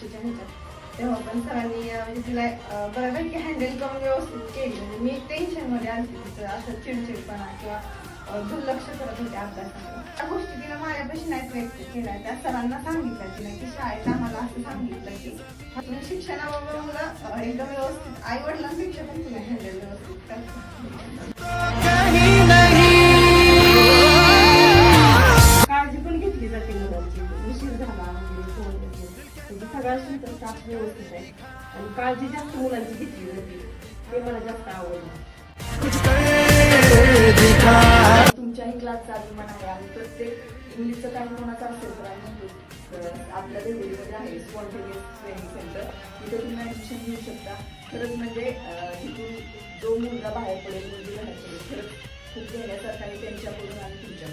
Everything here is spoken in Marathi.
परीक्षेच्या ह्याच्यात, तेव्हा पण सरांनी म्हणजे तिला बऱ्यापैकी हँडल करून व्यवस्थित केली. म्हणजे मी टेन्शनमध्ये आलते, तिचं असं चिडचिडपणा किंवा दुर्लक्ष करत होते अभ्यासाकडे. त्या गोष्टी तिला माझ्यापाशी नाहीच व्यक्त केल्या. त्या सरांना सांगितलं तिला की शाळेत आम्हाला असं सांगितलं की तुम्ही शिक्षणाबरोबर मुलं एकदम व्यवस्थित आई वडिलांपेक्षा पण तुम्ही हँडल व्यवस्थित करता. काळजी पण घेतली जाते मुलांची, उशीर झाला म्हणजे सगळ्या स्टाफ व्यवस्थित आहे आणि काळजी जास्त मुलांची घेतली जाते, ते मला जास्त आवडलं. तुमच्याही क्लासचा अभिमान आहे आणि प्रत्येक मुलीचं काही कोणाचं असेल तर आम्ही आपल्या देवळीमध्ये आहे स्पॉन्टेनियस ट्रेनिंग सेंटर, तिथे तुम्ही ॲडमिशन घेऊ शकता. खरंच म्हणजे तिथून जो मुलगा बाहेर पडेल, मुलगी बाहेर पडेल, खरंच खूप घेण्यासारखं आहे त्यांच्याकडून आणि तुमच्या